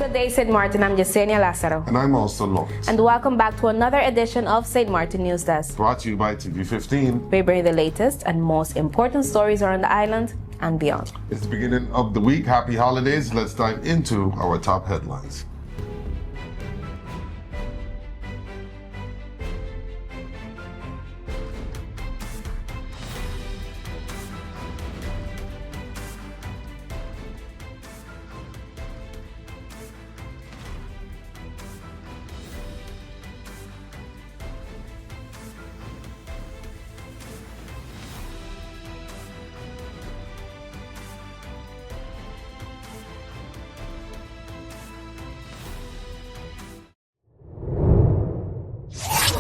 Good day, St. Maarten. I'm Yesenia Lazaro. And I'm also Lawrence. And welcome back to another edition of St. Maarten News Desk. Brought to you by TV15. We bring you the latest and most important stories around the island and beyond. It's the beginning of the week. Happy holidays. Let's dive into our top headlines.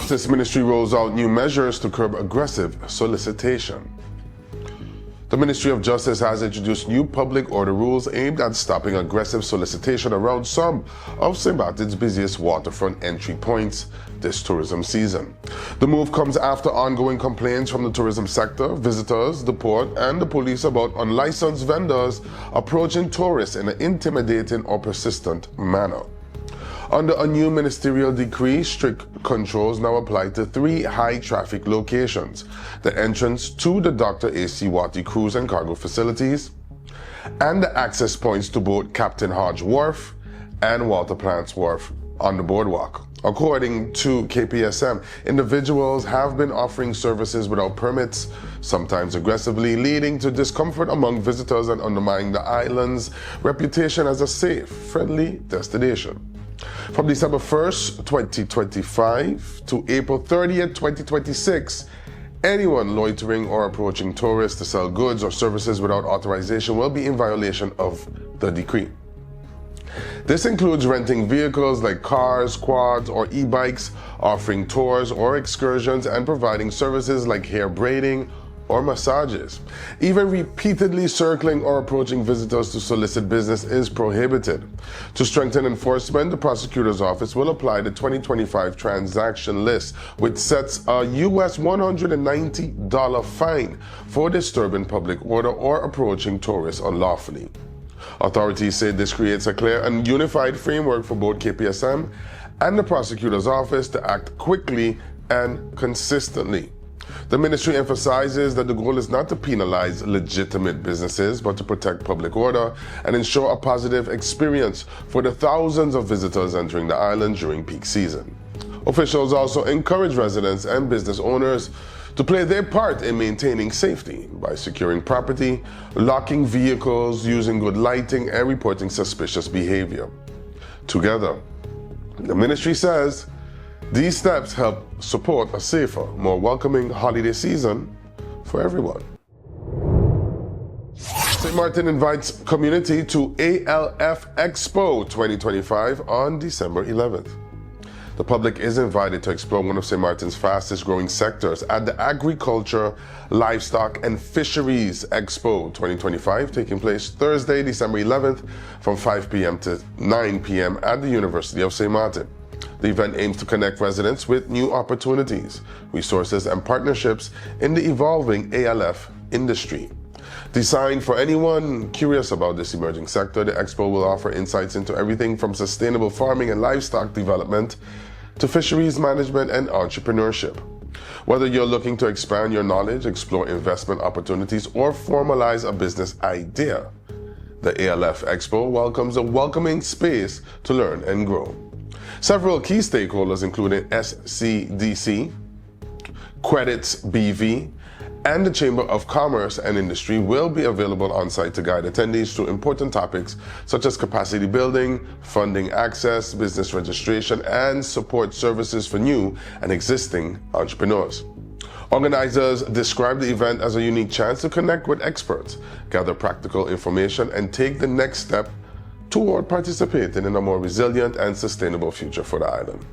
Justice Ministry rolls out new measures to curb aggressive solicitation. The Ministry of Justice has introduced new public order rules aimed at stopping aggressive solicitation around some of St. Maarten's busiest waterfront entry points this tourism season. The move comes after ongoing complaints from the tourism sector, visitors, the port, and the police about unlicensed vendors approaching tourists in an intimidating or persistent manner. Under a new ministerial decree, strict controls now apply to 3 high-traffic locations: the entrance to the Dr. A.C. Watty cruise and cargo facilities, and the access points to both Captain Hodge Wharf and Walter Plants Wharf on the boardwalk. According to KPSM, individuals have been offering services without permits, sometimes aggressively, leading to discomfort among visitors and undermining the island's reputation as a safe, friendly destination. From December 1st, 2025 to April 30th, 2026, anyone loitering or approaching tourists to sell goods or services without authorization will be in violation of the decree. This includes renting vehicles like cars, quads, or e-bikes, offering tours or excursions, and providing services like hair braiding or massages. Even repeatedly circling or approaching visitors to solicit business is prohibited. To strengthen enforcement, the prosecutor's office will apply the 2025 transaction list, which sets a US $190 fine for disturbing public order or approaching tourists unlawfully. Authorities say this creates a clear and unified framework for both KPSM and the prosecutor's office to act quickly and consistently. The ministry emphasizes that the goal is not to penalize legitimate businesses, but to protect public order and ensure a positive experience for the thousands of visitors entering the island during peak season. Officials also encourage residents and business owners to play their part in maintaining safety by securing property, locking vehicles, using good lighting, and reporting suspicious behavior. Together, the ministry says these steps help support a safer, more welcoming holiday season for everyone. St. Maarten invites community to ALF Expo 2025 on December 11th. The public is invited to explore one of St. Maarten's fastest growing sectors at the Agriculture, Livestock and Fisheries Expo 2025, taking place Thursday, December 11th from 5 p.m. to 9 p.m. at the University of St. Maarten. The event aims to connect residents with new opportunities, resources, and partnerships in the evolving ALF industry. Designed for anyone curious about this emerging sector, the expo will offer insights into everything from sustainable farming and livestock development to fisheries management and entrepreneurship. Whether you're looking to expand your knowledge, explore investment opportunities, or formalize a business idea, the ALF Expo welcomes a welcoming space to learn and grow. Several key stakeholders, including SCDC, Credits BV, and the Chamber of Commerce and Industry, will be available on site to guide attendees through important topics such as capacity building, funding access, business registration, and support services for new and existing entrepreneurs. Organizers describe the event as a unique chance to connect with experts, gather practical information, and take the next step toward participating in a more resilient and sustainable future for the island.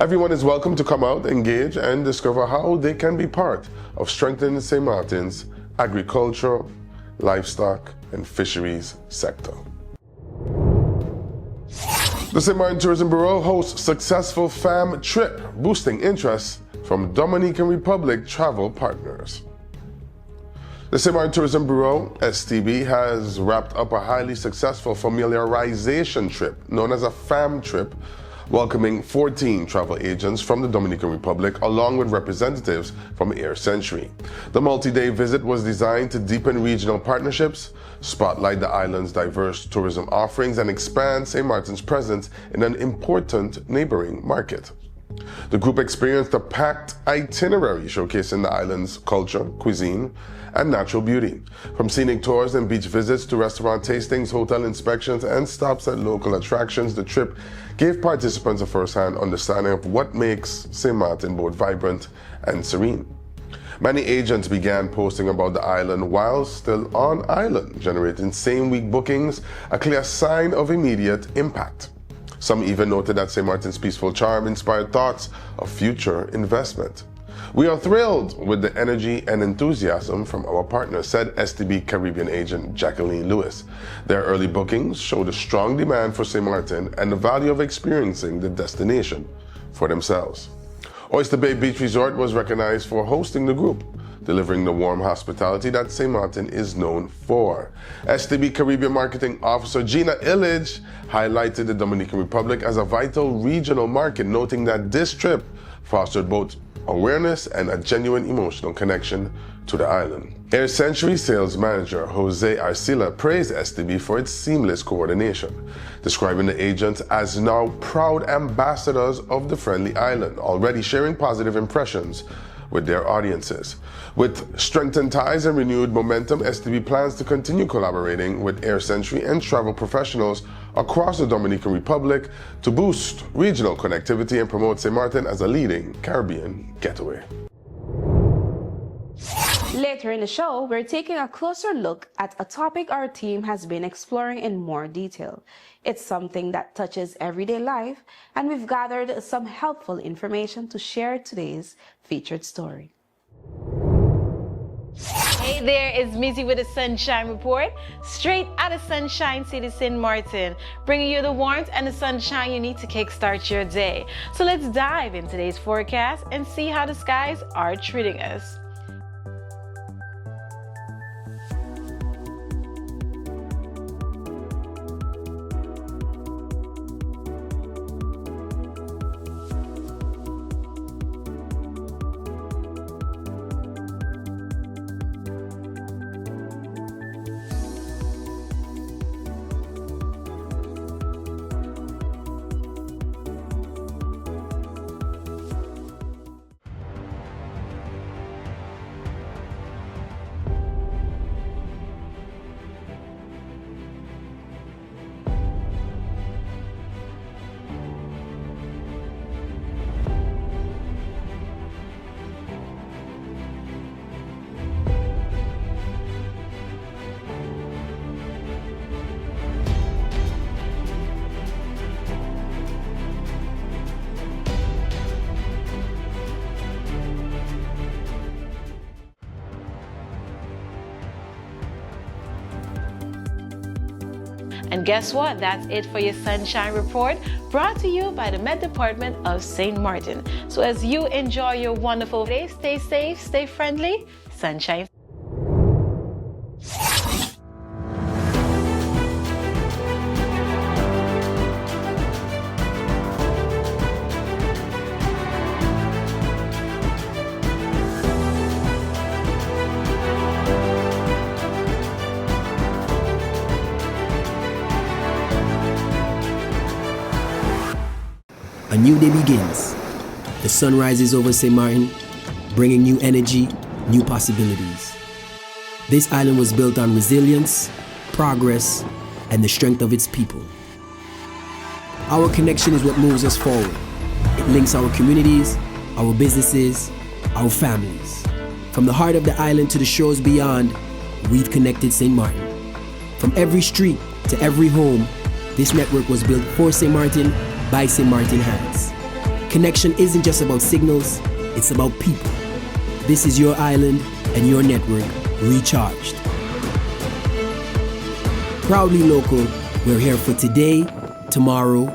Everyone is welcome to come out, engage, and discover how they can be part of strengthening St. Maarten's agriculture, livestock, and fisheries sector. The Sint Maarten Tourism Bureau hosts successful fam trip, boosting interest from Dominican Republic travel partners. The Sint Maarten Tourism Bureau, STB, has wrapped up a highly successful familiarization trip known as a FAM trip, welcoming 14 travel agents from the Dominican Republic along with representatives from Air Century. The multi-day visit was designed to deepen regional partnerships, spotlight the island's diverse tourism offerings, and expand St. Maarten's presence in an important neighboring market. The group experienced a packed itinerary showcasing the island's culture, cuisine, and natural beauty. From scenic tours and beach visits to restaurant tastings, hotel inspections, and stops at local attractions, the trip gave participants a first-hand understanding of what makes St. Maarten both vibrant and serene. Many agents began posting about the island while still on island, generating same-week bookings, a clear sign of immediate impact. Some even noted that St. Maarten's peaceful charm inspired thoughts of future investment. "We are thrilled with the energy and enthusiasm from our partners," said STB Caribbean agent Jacqueline Lewis. Their early bookings showed a strong demand for St. Maarten and the value of experiencing the destination for themselves. Oyster Bay Beach Resort was recognized for hosting the group, delivering the warm hospitality that St. Maarten is known for. STB Caribbean Marketing Officer Gina Illich highlighted the Dominican Republic as a vital regional market, noting that this trip fostered both awareness and a genuine emotional connection to the island. Air Century sales manager Jose Arcila praised STB for its seamless coordination, describing the agents as now proud ambassadors of the friendly island, already sharing positive impressions with their audiences. With strengthened ties and renewed momentum, STB plans to continue collaborating with Air Century and travel professionals across the Dominican Republic to boost regional connectivity and promote St. Maarten as a leading Caribbean getaway. Later in the show, we're taking a closer look at a topic our team has been exploring in more detail. It's something that touches everyday life, and we've gathered some helpful information to share today's featured story. Hey there, it's Missy with the Sunshine Report, straight out of Sunshine City, Sint Maarten, bringing you the warmth and the sunshine you need to kickstart your day. So let's dive into today's forecast and see how the skies are treating us. And guess what? That's it for your Sunshine Report, brought to you by the Met Department of St. Maarten. So as you enjoy your wonderful day, stay safe, stay friendly, sunshine. A new day begins. The sun rises over St. Maarten, bringing new energy, new possibilities. This island was built on resilience, progress, and the strength of its people. Our connection is what moves us forward. It links our communities, our businesses, our families. From the heart of the island to the shores beyond, we've connected St. Maarten. From every street to every home, this network was built for St. Maarten by St. Maarten hands. Connection isn't just about signals, it's about people. This is your island and your network recharged. Proudly local, we're here for today, tomorrow,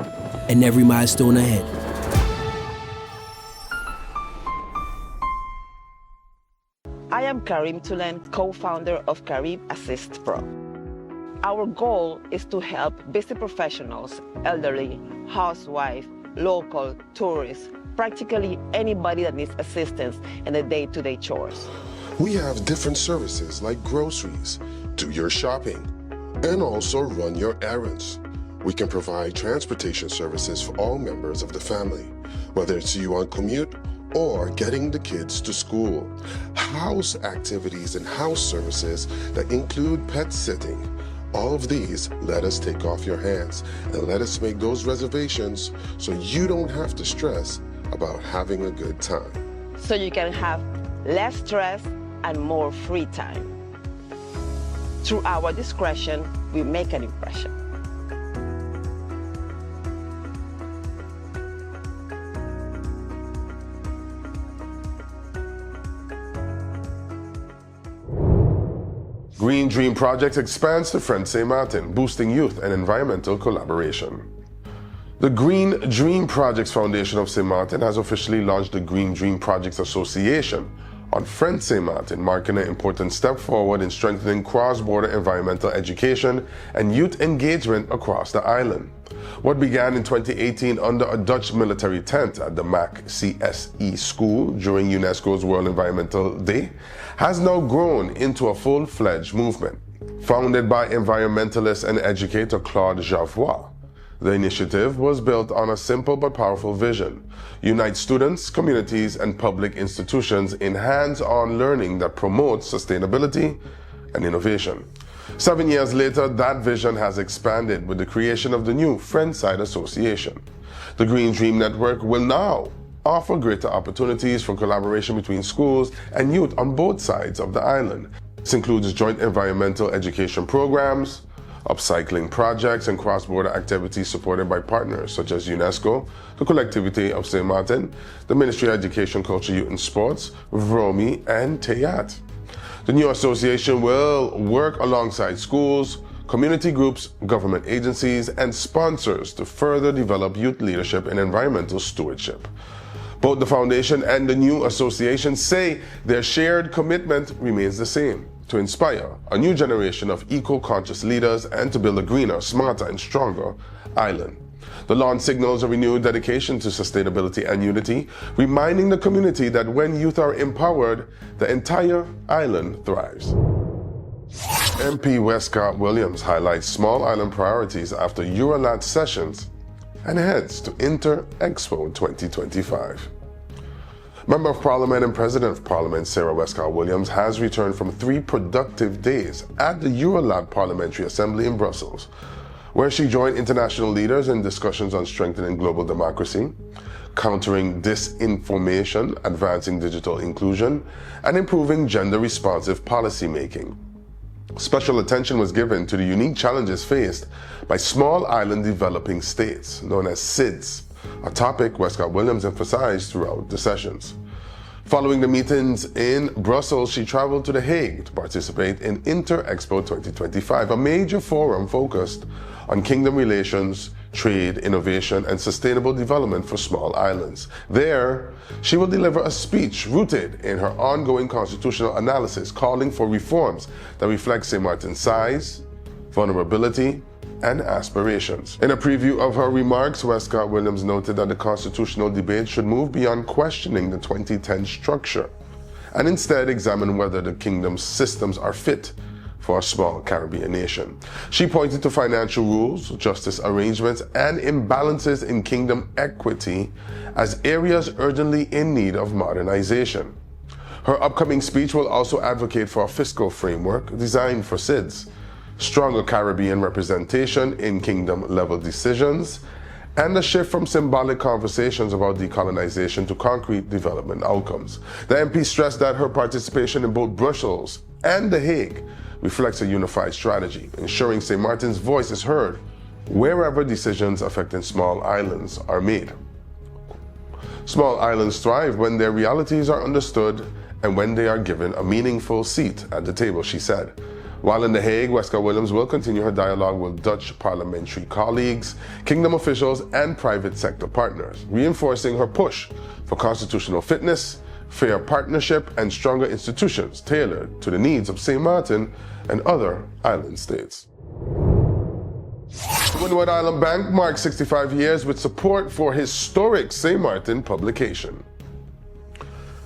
and every milestone ahead. I am Karim Tulen, co-founder of Carib Assist Pro. Our goal is to help busy professionals, elderly, housewives, local, tourists, practically anybody that needs assistance in the day-to-day chores. We have different services like groceries, do your shopping, and also run your errands. We can provide transportation services for all members of the family, whether it's you on commute or getting the kids to school. House activities and house services that include pet sitting. All of these let us take off your hands and let us make those reservations so you don't have to stress about having a good time. So you can have less stress and more free time. Through our discretion, we make an impression. Green Dream Project expands to Sint Maarten, boosting youth and environmental collaboration. The Green Dream Projects Foundation of Sint Maarten has officially launched the Green Dream Projects Association on Sint Maarten, marking an important step forward in strengthening cross-border environmental education and youth engagement across the island. What began in 2018 under a Dutch military tent at the MAC CSE school during UNESCO's World Environmental Day has now grown into a full-fledged movement. Founded by environmentalist and educator Claude Javois, the initiative was built on a simple but powerful vision: unite students, communities, and public institutions in hands-on learning that promotes sustainability and innovation. 7 years later, that vision has expanded with the creation of the new Friendside Association. The Green Dream Network will now offer greater opportunities for collaboration between schools and youth on both sides of the island. This includes joint environmental education programs, upcycling projects, and cross-border activities supported by partners such as UNESCO, the Collectivity of Sint Maarten, the Ministry of Education, Culture, Youth and Sports, VROMI, and TEAT. The new association will work alongside schools, community groups, government agencies, and sponsors to further develop youth leadership and environmental stewardship. Both the foundation and the new association say their shared commitment remains the same: to inspire a new generation of eco-conscious leaders and to build a greener, smarter, and stronger island. The launch signals a renewed dedication to sustainability and unity, reminding the community that when youth are empowered, the entire island thrives. MP Wescot-Williams highlights small island priorities after EUROLAT sessions and heads to InterExpo 2025. Member of Parliament and President of Parliament Sarah Wescot-Williams has returned from 3 productive days at the EUROLAT Parliamentary Assembly in Brussels, where she joined international leaders in discussions on strengthening global democracy, countering disinformation, advancing digital inclusion, and improving gender-responsive policymaking. Special attention was given to the unique challenges faced by small island developing states, known as SIDS, a topic Wescot-Williams emphasized throughout the sessions. Following the meetings in Brussels, she traveled to The Hague to participate in InterExpo 2025, a major forum focused on kingdom relations, trade, innovation, and sustainable development for small islands. There, she will deliver a speech rooted in her ongoing constitutional analysis, calling for reforms that reflect Sint Maarten's size, vulnerability, and aspirations. In a preview of her remarks, Wescot-Williams noted that the constitutional debate should move beyond questioning the 2010 structure and instead examine whether the kingdom's systems are fit for a small Caribbean nation. She pointed to financial rules, justice arrangements, and imbalances in kingdom equity as areas urgently in need of modernization. Her upcoming speech will also advocate for a fiscal framework designed for SIDS, stronger Caribbean representation in kingdom-level decisions, and a shift from symbolic conversations about decolonization to concrete development outcomes. The MP stressed that her participation in both Brussels and The Hague reflects a unified strategy, ensuring Sint Maarten's voice is heard wherever decisions affecting small islands are made. Small islands thrive when their realities are understood and when they are given a meaningful seat at the table, she said. While in The Hague, Wescot-Williams will continue her dialogue with Dutch parliamentary colleagues, kingdom officials, and private sector partners, reinforcing her push for constitutional fitness, fair partnership, and stronger institutions tailored to the needs of St. Maarten and other island states. The Windward Island Bank marks 65 years with support for historic St. Maarten publication.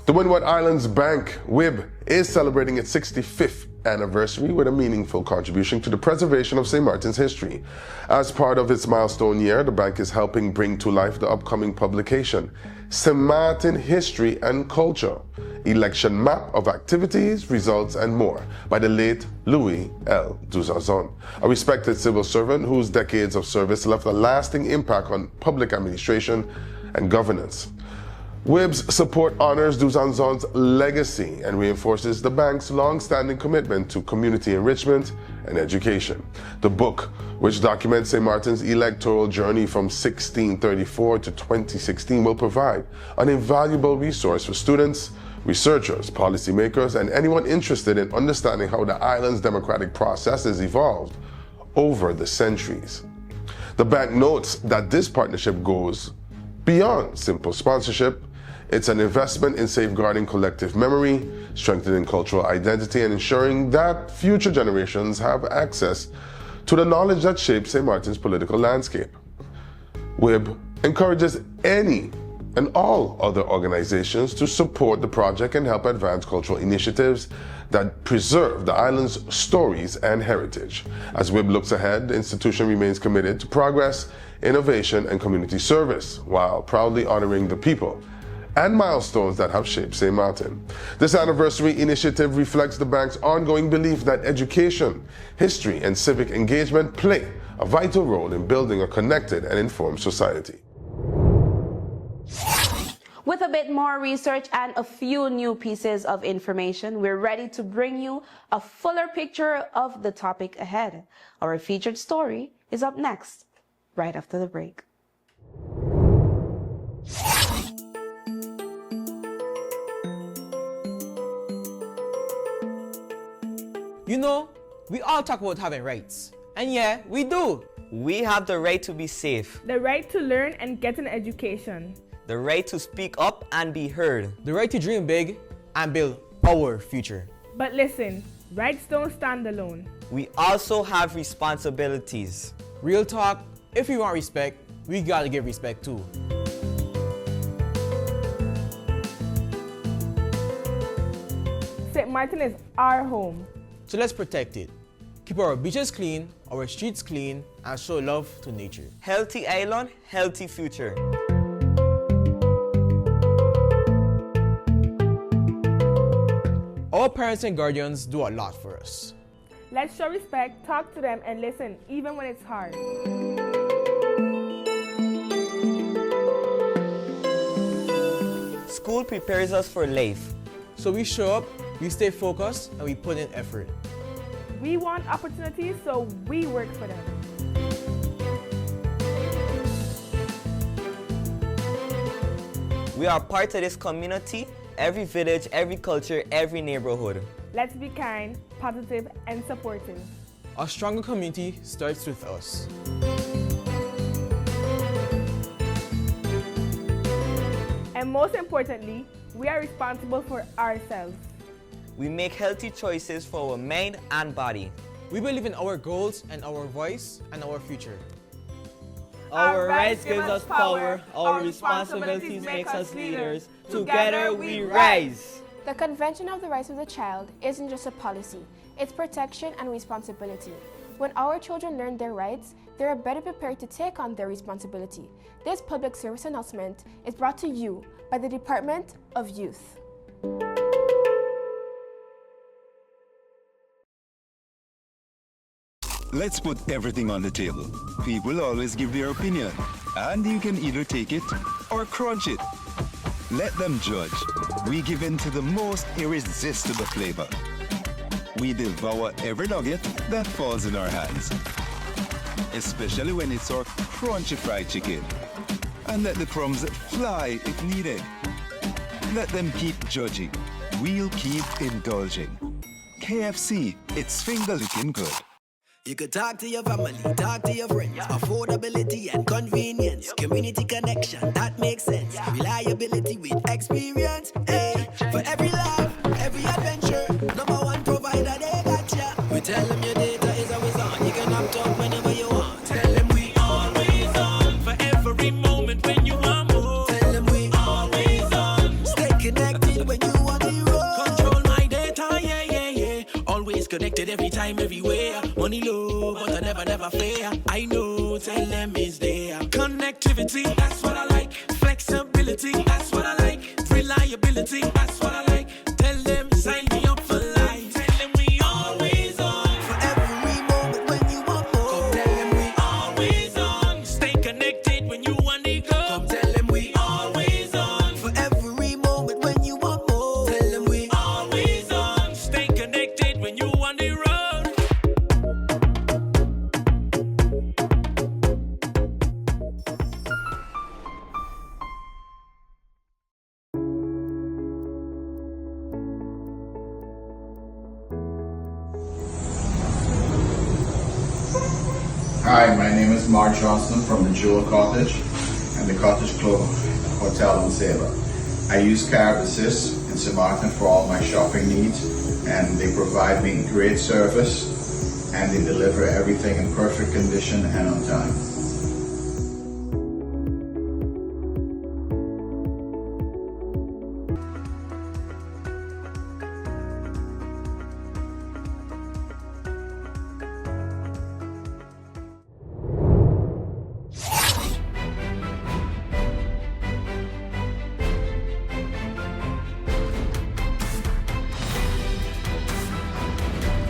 The Windward Islands Bank, WIB, is celebrating its 65th anniversary with a meaningful contribution to the preservation of St. Maarten's history. As part of its milestone year, the bank is helping bring to life the upcoming publication, St. Maarten History and Culture, election map of activities, results, and more, by the late Louis L. Duzazon, a respected civil servant whose decades of service left a lasting impact on public administration and governance. WIB's support honors Duzanzon's legacy and reinforces the bank's long-standing commitment to community enrichment and education. The book, which documents St. Maarten's electoral journey from 1634 to 2016, will provide an invaluable resource for students, researchers, policymakers, and anyone interested in understanding how the island's democratic process has evolved over the centuries. The bank notes that this partnership goes beyond simple sponsorship. It's an investment in safeguarding collective memory, strengthening cultural identity, and ensuring that future generations have access to the knowledge that shapes St. Maarten's political landscape. WIB encourages any and all other organizations to support the project and help advance cultural initiatives that preserve the island's stories and heritage. As WIB looks ahead, the institution remains committed to progress, innovation, and community service, while proudly honoring the people and milestones that have shaped St. Maarten. This anniversary initiative reflects the bank's ongoing belief that education, history, and civic engagement play a vital role in building a connected and informed society. With a bit more research and a few new pieces of information, we're ready to bring you a fuller picture of the topic ahead. Our featured story is up next, right after the break. You know, we all talk about having rights. And yeah, we do. We have the right to be safe, the right to learn and get an education, the right to speak up and be heard, the right to dream big and build our future. But listen, rights don't stand alone. We also have responsibilities. Real talk, if we want respect, we gotta give respect too. St. Maarten is our home. So let's protect it. Keep our beaches clean, our streets clean, and show love to nature. Healthy island, healthy future. Our parents and guardians do a lot for us. Let's show respect, talk to them, and listen, even when it's hard. School prepares us for life. So we show up, we stay focused, and we put in effort. We want opportunities, so we work for them. We are part of this community, every village, every culture, every neighborhood. Let's be kind, positive, and supportive. A stronger community starts with us. And most importantly, we are responsible for ourselves. We make healthy choices for our mind and body. We believe in our goals and our voice and our future. Our rights give us power, our responsibilities make us leaders. Together we rise. The Convention of the Rights of the Child isn't just a policy, it's protection and responsibility. When our children learn their rights, they are better prepared to take on their responsibility. This public service announcement is brought to you by the Department of Youth. Let's put everything on the table. People always give their opinion, and you can either take it or crunch it. Let them judge. We give in to the most irresistible flavor. We devour every nugget that falls in our hands, especially when it's our crunchy fried chicken. And let the crumbs fly if needed. Let them keep judging. We'll keep indulging. KFC, it's finger-licking good. You could talk to your family, talk to your friends. Affordability and convenience. Community connection, that makes sense. Reliability with experience. Hey, For every laugh, every adventure, number one provider, they got ya. We tell them your data is always on. You can opt out whenever you want. Tell them we always on. For every moment when you want more. Tell them we always on. Stay connected when you want the road. Control my data, yeah, yeah, yeah. Always connected every time, everywhere. Money low, but I never fair. I know, tell them is there. Connectivity, that's what I like. Flexibility, that's what I like. Reliability, that's what I like. Tell them, sign me up for life. Tell them we always on. For every moment when you want more. Come tell them we always on. Stay connected when you want to go. Come tell them we always on. For every moment when you want more. Tell them we always on. Stay connected when you want the road. Hi, my name is Mark Johnston from the Jewel Cottage and the Cottage Club Hotel and Sailor. I use Card Assist in Sint Maarten for all my shopping needs, and they provide me great service and they deliver everything in perfect condition and on time.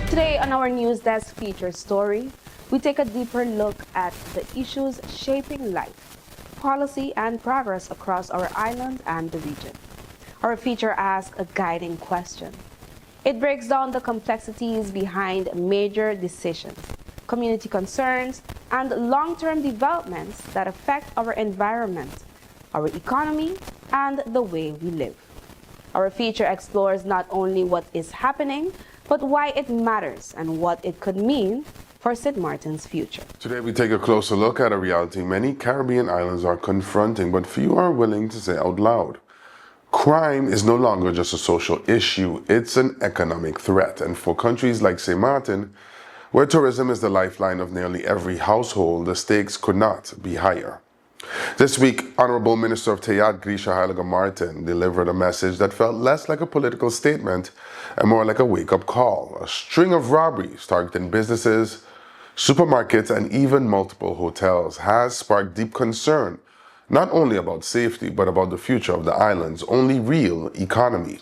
Today on our News Desk feature story, we take a deeper look at the issues shaping life, policy, and progress across our island and the region. Our feature asks a guiding question. It breaks down the complexities behind major decisions, community concerns, and long-term developments that affect our environment, our economy, and the way we live. Our feature explores not only what is happening, but why it matters and what it could mean for Sint Maarten's future. Today we take a closer look at a reality many Caribbean islands are confronting, but few are willing to say out loud. Crime is no longer just a social issue, it's an economic threat. And for countries like Sint Maarten, where tourism is the lifeline of nearly every household, the stakes could not be higher. This week, Honorable Minister of Tayat Grisha Heilige Maarten delivered a message that felt less like a political statement and more like a wake-up call. A string of robberies targeting businesses, supermarkets, and even multiple hotels has sparked deep concern, not only about safety, but about the future of the island's only real economy.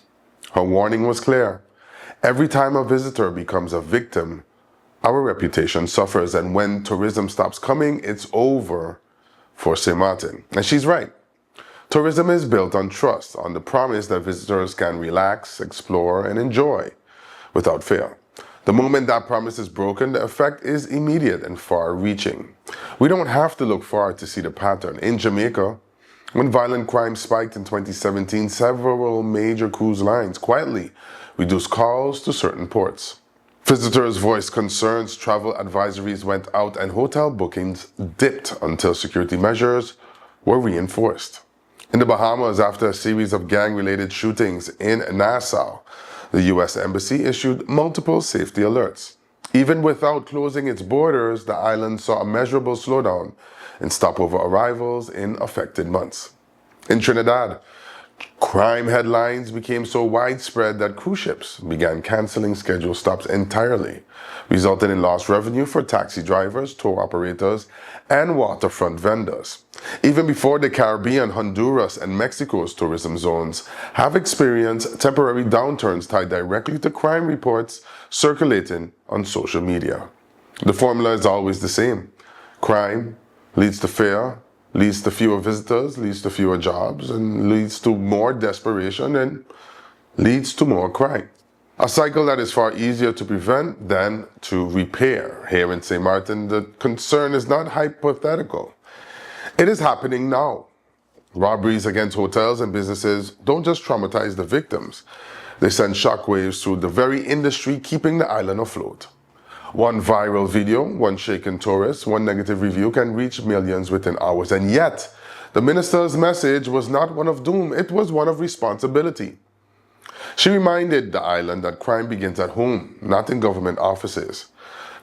Her warning was clear. Every time a visitor becomes a victim, our reputation suffers, and when tourism stops coming, it's over for Sint Maarten. And she's right. Tourism is built on trust, on the promise that visitors can relax, explore, and enjoy without fear. The moment that promise is broken, the effect is immediate and far-reaching. We don't have to look far to see the pattern. In Jamaica, when violent crime spiked in 2017, several major cruise lines quietly reduced calls to certain ports. Visitors voiced concerns, travel advisories went out, and hotel bookings dipped until security measures were reinforced. In the Bahamas, after a series of gang-related shootings in Nassau, the U.S. Embassy issued multiple safety alerts. Even without closing its borders, the island saw a measurable slowdown in stopover arrivals in affected months. In Trinidad, crime headlines became so widespread that cruise ships began canceling scheduled stops entirely, resulting in lost revenue for taxi drivers, tour operators, and waterfront vendors. Even before the Caribbean, Honduras, and Mexico's tourism zones have experienced temporary downturns tied directly to crime reports circulating on social media. The formula is always the same. Crime leads to fear, leads to fewer visitors, leads to fewer jobs, and leads to more desperation and leads to more crime. A cycle that is far easier to prevent than to repair. Here in Sint Maarten, the concern is not hypothetical. It is happening now. Robberies against hotels and businesses don't just traumatize the victims. They send shockwaves through the very industry keeping the island afloat. One viral video, one shaken tourist, one negative review can reach millions within hours. And yet, the minister's message was not one of doom, it was one of responsibility. She reminded the island that crime begins at home, not in government offices.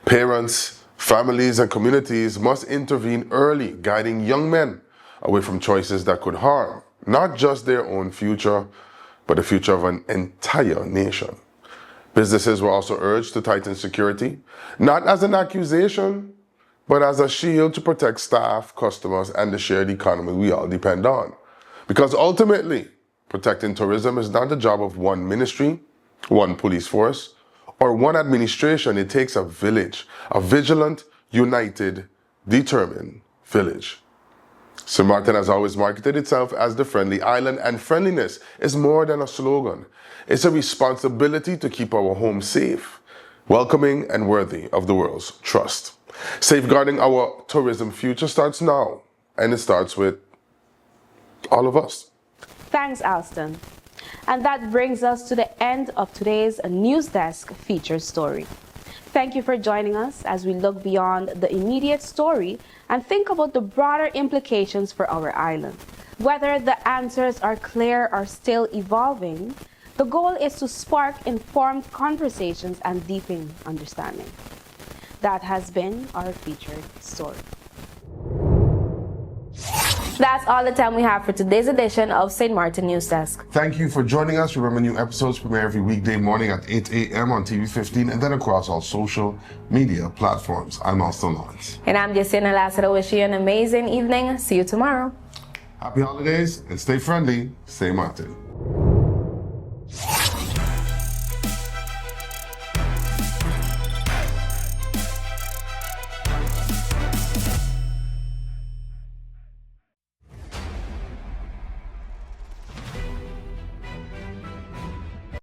Parents, families, and communities must intervene early, guiding young men away from choices that could harm not just their own future, but the future of an entire nation. Businesses were also urged to tighten security, not as an accusation, but as a shield to protect staff, customers, and the shared economy we all depend on. Because ultimately, protecting tourism is not the job of one ministry, one police force, or one administration. It takes a village, a vigilant, united, determined village. Sint Maarten has always marketed itself as the friendly island, and friendliness is more than a slogan. It's a responsibility to keep our home safe, welcoming, and worthy of the world's trust. Safeguarding our tourism future starts now, and it starts with all of us. Thanks, Alston. And that brings us to the end of today's NewsDesk featured story. Thank you for joining us as we look beyond the immediate story and think about the broader implications for our island. Whether the answers are clear or still evolving, the goal is to spark informed conversations and deepen understanding. That has been our featured story. That's all the time we have for today's edition of St. Maarten News Desk. Thank you for joining us. Remember, new episodes premiere every weekday morning at 8 a.m. on TV15 and then across all social media platforms. I'm Maarten Tourism. And I'm Jacina Lassero. Wish you an amazing evening. See you tomorrow. Happy holidays and stay friendly. Stay Maarten.